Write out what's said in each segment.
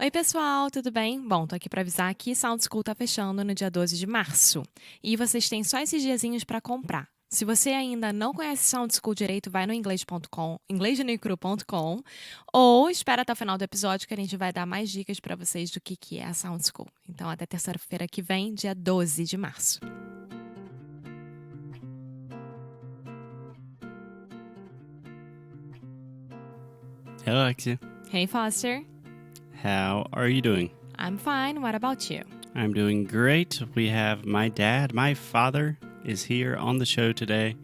Oi, pessoal, tudo bem? Bom, tô aqui para avisar que Sound School tá fechando no dia 12 de março. E vocês têm só esses diazinhos para comprar. Se você ainda não conhece Sound School direito, vai no inglês.com, inglêsdenecru.com, ou espera até o final do episódio que a gente vai dar mais dicas para vocês do que é a Sound School. Então, até terça-feira que vem, dia 12 de março. Hey, Alexia. Hey, Foster. How are you doing? I'm fine. What about you? I'm doing great. We have my dad, my father, is here on the show today.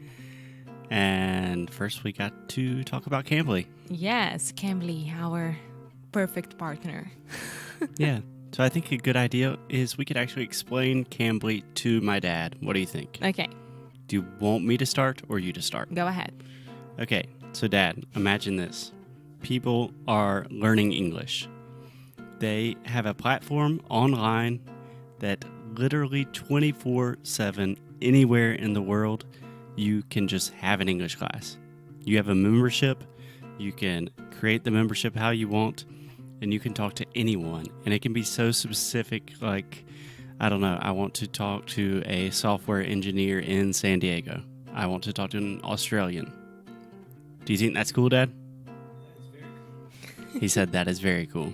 And first, we got to talk about Cambly. Yes, Cambly, our perfect partner. Yeah. So I think a good idea is we could actually explain Cambly to my dad. What do you think? Okay, Do you want me to start or you to start? go ahead. Okay. So, Dad, imagine this. People are learning English. They have a platform online that literally 24/7, anywhere in the world, you can just have an English class. You have a membership. You can create the membership how you want, and you can talk to anyone. And it can be so specific, like, I don't know, I want to talk to a software engineer in San Diego. I want to talk to an Australian. Do you think that's cool, Dad? He said that is very cool.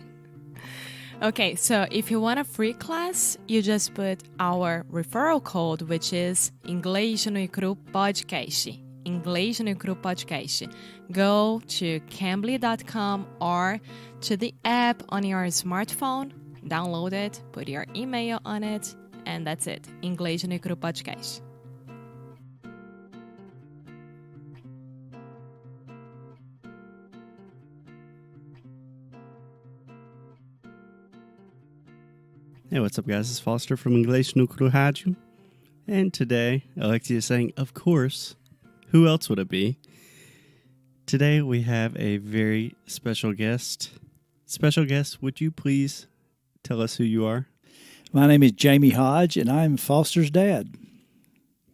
Okay, so if you want a free class, you just put our referral code, which is Inglês no Cru Podcast. Inglês no Cru Podcast. Go to cambly.com or to the app on your smartphone, download it, put your email on it, and that's it. Inglês no Cru Podcast. Hey, what's up, guys? It's Foster from English no Cru Rádio. And today, Alexia is saying, of course, who else would it be? Today, we have a very special guest. Special guest, would you please tell us who you are? My name is Jamie Hodge, and I'm Foster's dad.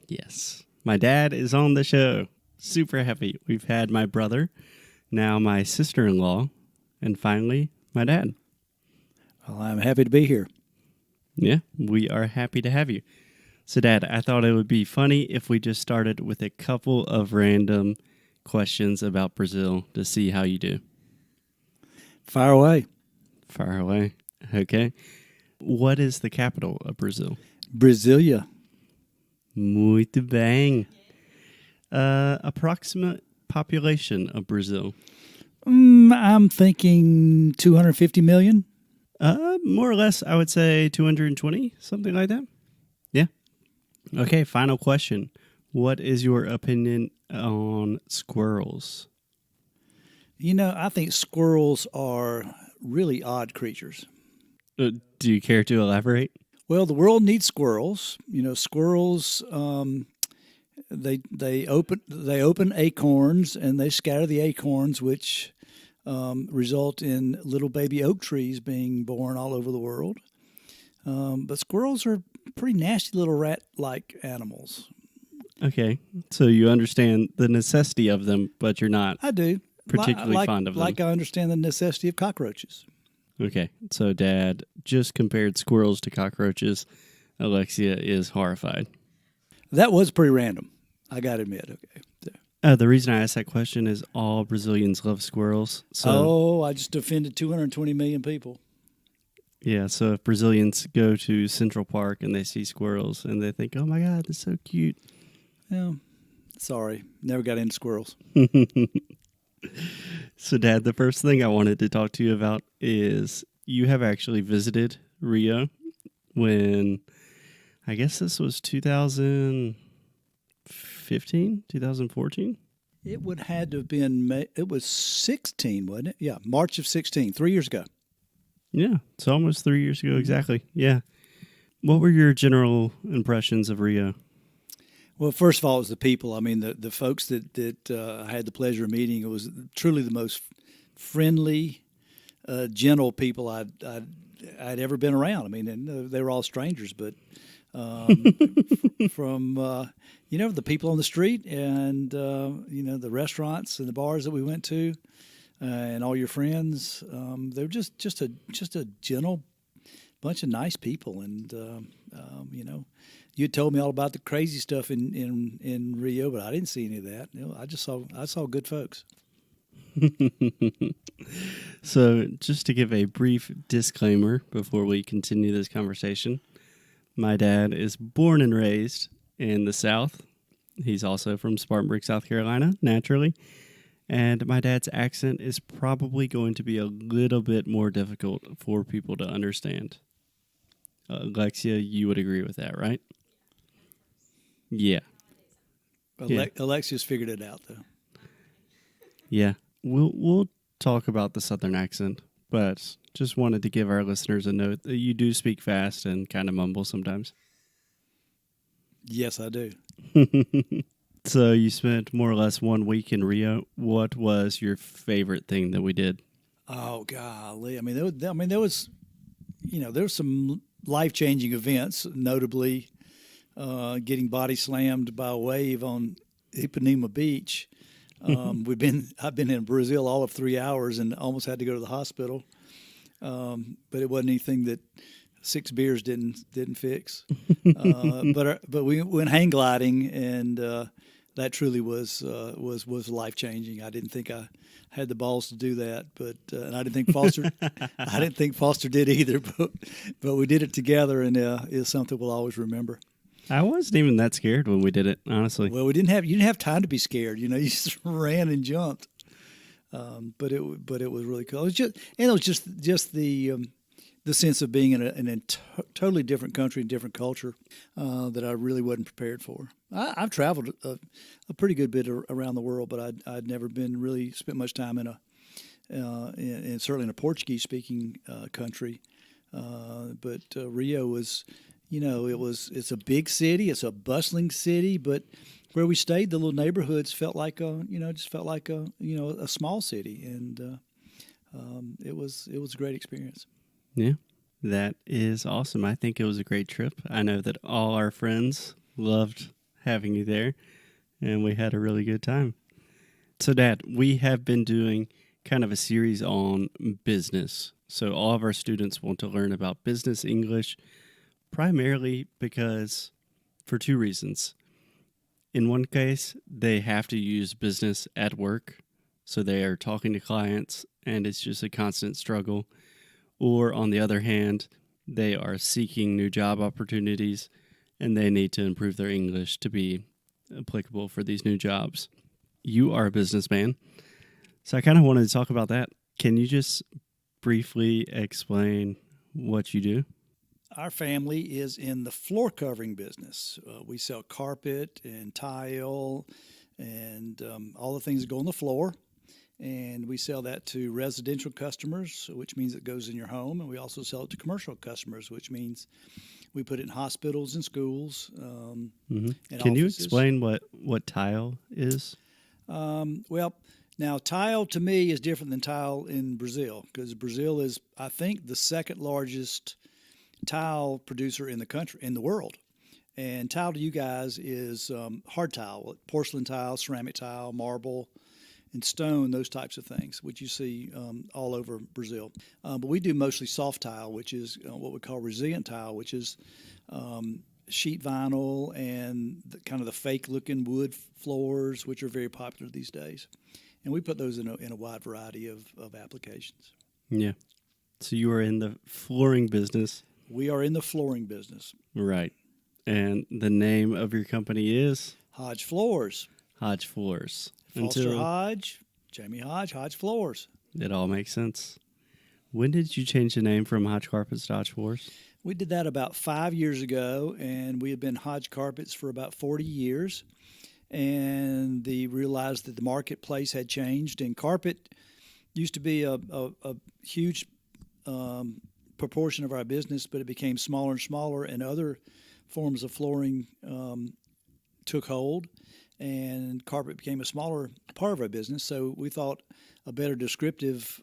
Yes. My dad is on the show. Super happy. We've had my brother, now my sister-in-law, and finally, my dad. Well, I'm happy to be here. Yeah, we are happy to have you. So, Dad, I thought it would be funny if we just started with a couple of random questions about Brazil to see how you do. Fire away. Far away. Okay. What is the capital of Brazil? Brasilia. Muito bem. Approximate population of Brazil? I'm thinking 250 million. More or less, I would say 220, something like that. Yeah. Okay, final question. What is your opinion on squirrels? You know, I think squirrels are really odd creatures. Do you care to elaborate? Well, the world needs squirrels. You know, squirrels. They open acorns and they scatter the acorns, which result in little baby oak trees being born all over the world. But squirrels are pretty nasty little rat-like animals. Okay, so you understand the necessity of them, but you're not I do. particularly fond of them. Like I understand the necessity of cockroaches. Okay, so Dad just compared squirrels to cockroaches. Alexia is horrified. That was pretty random, I got to admit. Okay. So. The reason I asked that question is all Brazilians love squirrels. So, I just offended 220 million people. yeah, so if Brazilians go to Central Park and they see squirrels and they think, oh my God, that's so cute. Yeah, sorry, never got into squirrels. So, Dad, the first thing I wanted to talk to you about is you have actually visited Rio when, I guess this was 2015, 2014? It would had to have been, it was 16, wasn't it? Yeah, March of 16, 3 years ago. Yeah, it's almost 3 years ago exactly. Yeah. What were your general impressions of Rio? Well, first of all, it was the people. I mean, the folks that I had the pleasure of meeting, it was truly the most friendly, gentle people I'd ever been around. I mean, and they were all strangers, but from the people on the street and the restaurants and the bars that we went to, and all your friends. They're just a gentle bunch of nice people, and you know, you had told me all about the crazy stuff in Rio, but I didn't see any of that. You know, I saw good folks. So, just to give a brief disclaimer before we continue this conversation, my dad is born and raised in the South. He's also from Spartanburg, South Carolina, naturally. And my dad's accent is probably going to be a little bit more difficult for people to understand. Alexia, you would agree with that, right? Yeah. Alexia's figured it out, though. Yeah. We'll talk about the Southern accent, but just wanted to give our listeners a note that you do speak fast and kind of mumble sometimes. Yes, I do. So you spent more or less 1 week in Rio. What was your favorite thing that we did? Oh golly! I mean, there was, you know, there were some life-changing events, notably getting body slammed by a wave on Ipanema Beach. I've been in Brazil all of 3 hours and almost had to go to the hospital, but it wasn't anything that 6 beers didn't fix. But we went hang gliding, and that truly was life changing. I didn't think I had the balls to do that, but and I didn't think Foster did either. But we did it together, and it's something we'll always remember. I wasn't even that scared when we did it, honestly. Well, you didn't have time to be scared. You know, you just ran and jumped. But it was really cool. It was just the sense of being in a totally different country and different culture that I really wasn't prepared for. I've traveled a pretty good bit around the world, but I'd never really spent much time in certainly in a Portuguese speaking country. But Rio was, you know, it's a big city, it's a bustling city, but where we stayed, the little neighborhoods felt like a small city, and it was a great experience. Yeah, that is awesome. I think it was a great trip. I know that all our friends loved having you there, and we had a really good time. So, Dad, we have been doing kind of a series on business. So all of our students want to learn about business English, primarily because for 2 reasons. In one case, they have to use business at work, so they are talking to clients, and it's just a constant struggle. Or on the other hand, they are seeking new job opportunities, and they need to improve their English to be applicable for these new jobs. You are a businessman, so I kind of wanted to talk about that. Can you just briefly explain what you do? Our family is in the floor covering business. We sell carpet and tile and all the things that go on the floor. And we sell that to residential customers, which means it goes in your home. And we also sell it to commercial customers, which means we put it in hospitals and schools. And Can you explain what tile is? Well, now tile to me is different than tile in Brazil, because Brazil is, I think, the second largest tile producer in the world. And tile to you guys is hard tile, porcelain tile, ceramic tile, marble, and stone, those types of things, which you see all over Brazil. But we do mostly soft tile, which is what we call resilient tile, which is sheet vinyl and kind of the fake-looking wood floors, which are very popular these days. And we put those in a wide variety of applications. Yeah. So you are in the flooring business. We are in the flooring business. Right. And the name of your company is? Hodge Floors. Hodge Floors. Foster Hodge, Jamie Hodge, Hodge Floors. It all makes sense. When did you change the name from Hodge Carpets to Hodge Floors? We did that about 5 years ago, and we had been Hodge Carpets for about 40 years. And they realized that the marketplace had changed, and carpet used to be a huge proportion of our business, but it became smaller and smaller, and other forms of flooring took hold, and carpet became a smaller part of our business. So we thought a better descriptive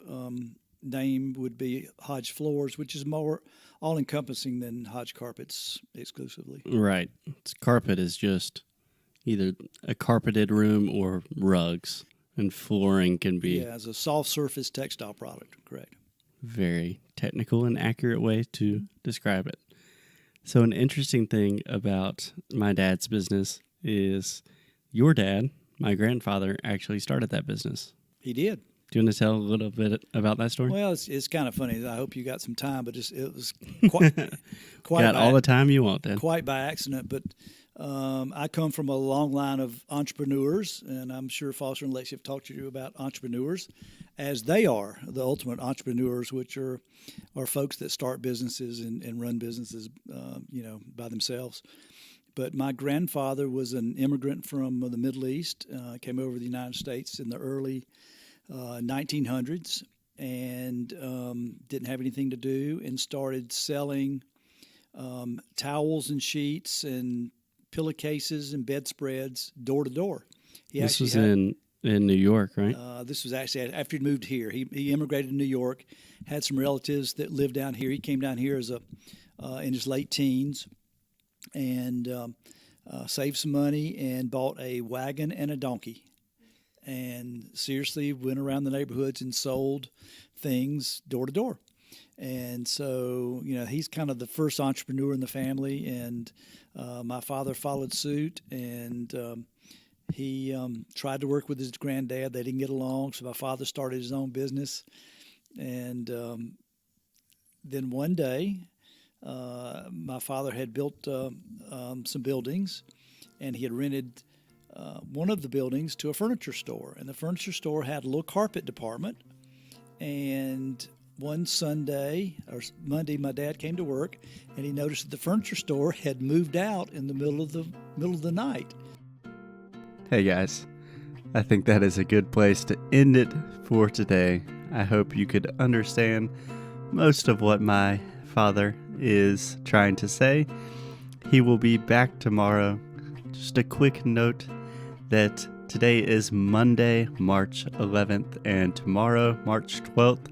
name would be Hodge Floors, which is more all-encompassing than Hodge Carpets exclusively. Right. Carpet is just either a carpeted room or rugs And flooring can be as a soft surface textile product, correct. very technical and accurate way to describe it. So an interesting thing about my dad's business is your dad, my grandfather, actually started that business. He did. Do you want to tell a little bit about that story? Well, it's kind of funny. I hope you got some time, but it was quite Got all the time you want, Dad. quite by accident. But I come from a long line of entrepreneurs, and I'm sure Foster and Lexi have talked to you about entrepreneurs, as they are the ultimate entrepreneurs, which are folks that start businesses and run businesses, by themselves. But my grandfather was an immigrant from the Middle East, came over to the United States in the early 1900s, and didn't have anything to do, and started selling towels and sheets and pillowcases and bedspreads door to door. This was in New York, right? This was actually after he moved here. He immigrated to New York, had some relatives that lived down here. He came down here as in his late teens, and saved some money and bought a wagon and a donkey, and seriously went around the neighborhoods and sold things door to door. And so, he's kind of the first entrepreneur in the family, and my father followed suit, and he tried to work with his granddad. They didn't get along, so my father started his own business. And then one day, my father had built some buildings, and he had rented one of the buildings to a furniture store. And the furniture store had a little carpet department. And one Sunday or Monday, my dad came to work, and he noticed that the furniture store had moved out in the middle of the night. Hey guys, I think that is a good place to end it for today. I hope you could understand most of what my father is trying to say. He will be back tomorrow. Just a quick note that today is Monday, March 11th, and tomorrow, March 12th,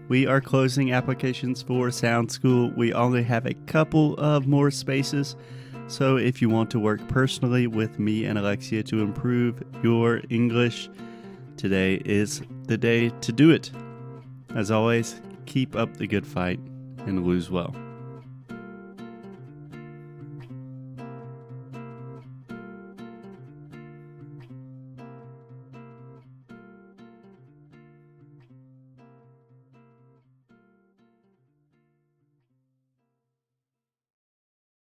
we are closing applications for Sound School. We only have a couple of more spaces, so if you want to work personally with me and Alexia to improve your English, today is the day to do it. As always, keep up the good fight and lose well.